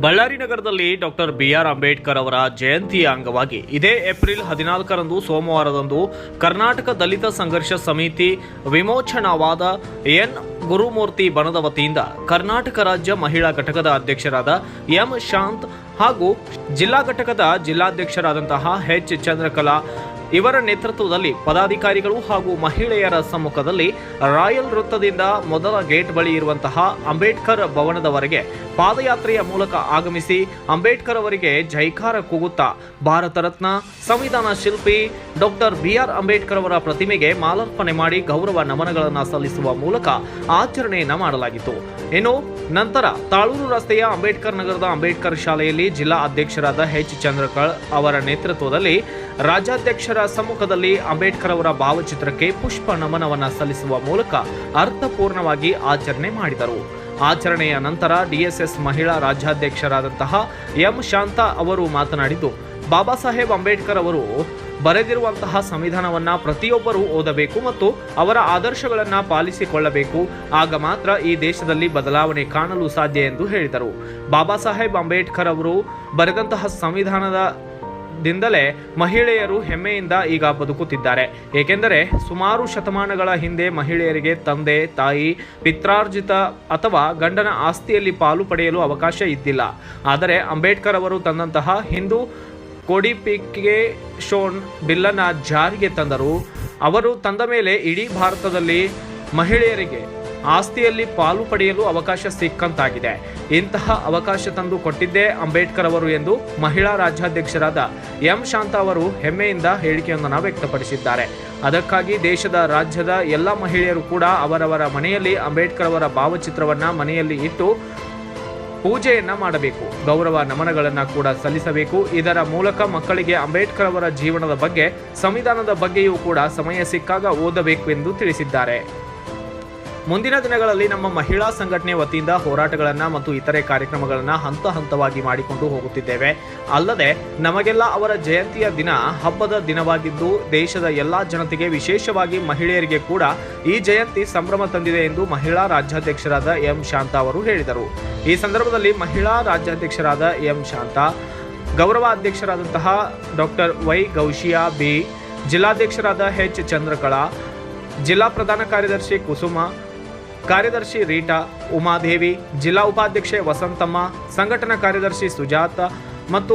ಬಳ್ಳಾರಿ ನಗರದಲ್ಲಿ doctor B R Ambedkar ಅವರ ಜಯಂತಿಯ ಅಂಗವಾಗಿ ಇದೇ ಏಪ್ರಿಲ್ 14ರಂದು ಸೋಮವಾರದಂದು ಕರ್ನಾಟಕ ದಲಿತ ಸಂಘರ್ಷ ಸಮಿತಿ ವಿಮೋಚನಾವಾದ ಎನ್ ಗುರುಮೂರ್ತಿ ಬಣದ ವತಿಯಿಂದ ಕರ್ನಾಟಕ ರಾಜ್ಯ ಮಹಿಳಾ ಘಟಕದ ಅಧ್ಯಕ್ಷರಾದ ಎಂ ಶಾಂತ್ ಹಾಗೂ ಜಿಲ್ಲಾ ಘಟಕದ ಜಿಲ್ಲಾಧ್ಯಕ್ಷರಾದಂತಹ ಎಚ್ ಚಂದ್ರಕಲಾ ಇವರ ನೇತೃತ್ವದಲ್ಲಿ ಪದಾಧಿಕಾರಿಗಳು ಹಾಗೂ ಮಹಿಳೆಯರ ಸಮ್ಮುಖದಲ್ಲಿ ರಾಯಲ್ ವೃತ್ತದಿಂದ ಮೊದಲ ಗೇಟ್ ಬಳಿ ಇರುವಂತಹ ಅಂಬೇಡ್ಕರ್ ಭವನದವರೆಗೆ ಪಾದಯಾತ್ರೆಯ ಮೂಲಕ ಆಗಮಿಸಿ ಅಂಬೇಡ್ಕರ್ ಅವರಿಗೆ ಜೈಕಾರ ಕೂಗುತ್ತಾ ಭಾರತ ರತ್ನ ಸಂವಿಧಾನ ಶಿಲ್ಪಿ ಡಾಕ್ಟರ್ ಬಿಆರ್ ಅಂಬೇಡ್ಕರ್ ಅವರ ಪ್ರತಿಮೆಗೆ ಮಾಲಾರ್ಪಣೆ ಮಾಡಿ ಗೌರವ ನಮನಗಳನ್ನು ಸಲ್ಲಿಸುವ ಮೂಲಕ ಆಚರಣೆಯನ್ನ ಮಾಡಲಾಗಿತ್ತು. ಇನ್ನು ನಂತರ ತಾಳೂರು ರಸ್ತೆಯ ಅಂಬೇಡ್ಕರ್ ನಗರದ ಅಂಬೇಡ್ಕರ್ ಶಾಲೆಯಲ್ಲಿ ಜಿಲ್ಲಾ ಅಧ್ಯಕ್ಷರಾದ ಎಚ್ ಚಂದ್ರಕಳ್ ಅವರ ನೇತೃತ್ವದಲ್ಲಿ ರಾಜ್ಯಾಧ್ಯಕ್ಷರ ಸಮ್ಮುಖದಲ್ಲಿ ಅಂಬೇಡ್ಕರ್ ಅವರ ಭಾವಚಿತ್ರಕ್ಕೆ ಪುಷ್ಪ ನಮನವನ್ನು ಸಲ್ಲಿಸುವ ಮೂಲಕ ಅರ್ಥಪೂರ್ಣವಾಗಿ ಆಚರಣೆ ಮಾಡಿದರು. ಆಚರಣೆಯ ನಂತರ ಡಿಎಸ್ಎಸ್ ಮಹಿಳಾ ರಾಜ್ಯಾಧ್ಯಕ್ಷರಾದಂತಹ ಎಂ ಶಾಂತಾ ಅವರು ಮಾತನಾಡಿದ್ದು, ಬಾಬಾ ಸಾಹೇಬ್ ಅಂಬೇಡ್ಕರ್ ಅವರು ಬರೆದಿರುವಂತಹ ಸಂವಿಧಾನವನ್ನ ಪ್ರತಿಯೊಬ್ಬರೂ ಓದಬೇಕು ಮತ್ತು ಅವರ ಆದರ್ಶಗಳನ್ನು ಪಾಲಿಸಿಕೊಳ್ಳಬೇಕು. ಆಗ ಮಾತ್ರ ಈ ದೇಶದಲ್ಲಿ ಬದಲಾವಣೆ ಕಾಣಲು ಸಾಧ್ಯ ಎಂದು ಹೇಳಿದರು. ಬಾಬಾ ಸಾಹೇಬ್ ಅಂಬೇಡ್ಕರ್ ಅವರು ಬರೆದಂತಹ ಸಂವಿಧಾನದಿಂದಲೇ ಮಹಿಳೆಯರು ಹೆಮ್ಮೆಯಿಂದ ಈಗ ಬದುಕುತ್ತಿದ್ದಾರೆ. ಏಕೆಂದರೆ ಸುಮಾರು ಶತಮಾನಗಳ ಹಿಂದೆ ಮಹಿಳೆಯರಿಗೆ ತಂದೆ ತಾಯಿ ಪಿತ್ರಾರ್ಜಿತ ಅಥವಾ ಗಂಡನ ಆಸ್ತಿಯಲ್ಲಿ ಪಾಲು ಪಡೆಯಲು ಅವಕಾಶ ಇದ್ದಿಲ್ಲ. ಆದರೆ ಅಂಬೇಡ್ಕರ್ ಅವರು ತಂದಂತಹ ಹಿಂದೂ ಕೋಡಿಫಿಕೇಷನ್ ಬಿಲ್ಲನ್ನು ಜಾರಿಗೆ ತಂದರು. ಅವರು ತಂದ ಮೇಲೆ ಇಡೀ ಭಾರತದಲ್ಲಿ ಮಹಿಳೆಯರಿಗೆ ಆಸ್ತಿಯಲ್ಲಿ ಪಾಲು ಪಡೆಯಲು ಅವಕಾಶ ಸಿಕ್ಕಂತಾಗಿದೆ. ಇಂತಹ ಅವಕಾಶ ತಂದು ಕೊಟ್ಟಿದ್ದೇ ಅಂಬೇಡ್ಕರ್ ಅವರು ಎಂದು ಮಹಿಳಾ ರಾಜ್ಯಾಧ್ಯಕ್ಷರಾದ ಎಂ ಶಾಂತಾ ಅವರು ಹೆಮ್ಮೆಯಿಂದ ಹೇಳಿಕೆಯೊಂದನ್ನು ವ್ಯಕ್ತಪಡಿಸಿದ್ದಾರೆ. ಅದಕ್ಕಾಗಿ ದೇಶದ ರಾಜ್ಯದ ಎಲ್ಲ ಮಹಿಳೆಯರು ಕೂಡ ಅವರವರ ಮನೆಯಲ್ಲಿ ಅಂಬೇಡ್ಕರ್ ಅವರ ಭಾವಚಿತ್ರವನ್ನ ಮನೆಯಲ್ಲಿ ಇಟ್ಟು ಪೂಜೆಯನ್ನ ಮಾಡಬೇಕು, ಗೌರವ ನಮನಗಳನ್ನು ಕೂಡ ಸಲ್ಲಿಸಬೇಕು. ಇದರ ಮೂಲಕ ಮಕ್ಕಳಿಗೆ ಅಂಬೇಡ್ಕರ್ ಅವರ ಜೀವನದ ಬಗ್ಗೆ, ಸಂವಿಧಾನದ ಬಗ್ಗೆಯೂ ಕೂಡ ಸಮಯ ಸಿಕ್ಕಾಗ ಓದಬೇಕು ಎಂದು ತಿಳಿಸಿದ್ದಾರೆ. ಮುಂದಿನ ದಿನಗಳಲ್ಲಿ ನಮ್ಮ ಮಹಿಳಾ ಸಂಘಟನೆ ವತಿಯಿಂದ ಹೋರಾಟಗಳನ್ನು ಮತ್ತು ಇತರೆ ಕಾರ್ಯಕ್ರಮಗಳನ್ನು ಹಂತ ಹಂತವಾಗಿ ಮಾಡಿಕೊಂಡು ಹೋಗುತ್ತಿದ್ದೇವೆ. ಅಲ್ಲದೆ ನಮಗೆಲ್ಲ ಅವರ ಜಯಂತಿಯ ದಿನ ಹಬ್ಬದ ದಿನವಾಗಿದ್ದು ದೇಶದ ಎಲ್ಲಾ ಜನತೆಗೆ ವಿಶೇಷವಾಗಿ ಮಹಿಳೆಯರಿಗೆ ಕೂಡ ಈ ಜಯಂತಿ ಸಂಭ್ರಮ ತಂದಿದೆ ಎಂದು ಮಹಿಳಾ ರಾಜ್ಯಾಧ್ಯಕ್ಷರಾದ ಎಂ ಶಾಂತಾ ಅವರು ಹೇಳಿದರು. ಈ ಸಂದರ್ಭದಲ್ಲಿ ಮಹಿಳಾ ರಾಜ್ಯಾಧ್ಯಕ್ಷರಾದ ಎಂ ಶಾಂತಾ, ಗೌರವ ಅಧ್ಯಕ್ಷರಾದಂತಹ doctor Y ಗೌಶಿಯಾ B, ಜಿಲ್ಲಾಧ್ಯಕ್ಷರಾದ H Chandrakala, ಜಿಲ್ಲಾ ಪ್ರಧಾನ ಕಾರ್ಯದರ್ಶಿ ಕುಸುಮ, ಕಾರ್ಯದರ್ಶಿ ರೀಟಾ, ಉಮಾದೇವಿ, ಜಿಲ್ಲಾ ಉಪಾಧ್ಯಕ್ಷೆ ವಸಂತಮ್ಮ, ಸಂಘಟನಾ ಕಾರ್ಯದರ್ಶಿ ಸುಜಾತ ಮತ್ತು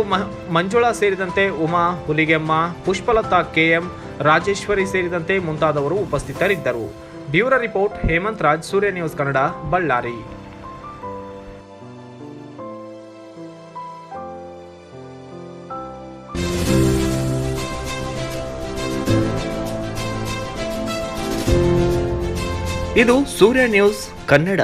ಮಂಜುಳಾ ಸೇರಿದಂತೆ ಉಮಾ, ಹುಲಿಗೆಮ್ಮ, ಪುಷ್ಪಲತಾ ಕೆಎಂ, ರಾಜೇಶ್ವರಿ ಸೇರಿದಂತೆ ಮುಂತಾದವರು ಉಪಸ್ಥಿತರಿದ್ದರು. ಬ್ಯೂರೋ ರಿಪೋರ್ಟ್ ಹೇಮಂತ್ ರಾಜ್, ಸೂರ್ಯ ನ್ಯೂಸ್ ಕನ್ನಡ, ಬಳ್ಳಾರಿ. ಇದು ಸೂರ್ಯ ನ್ಯೂಸ್ ಕನ್ನಡ.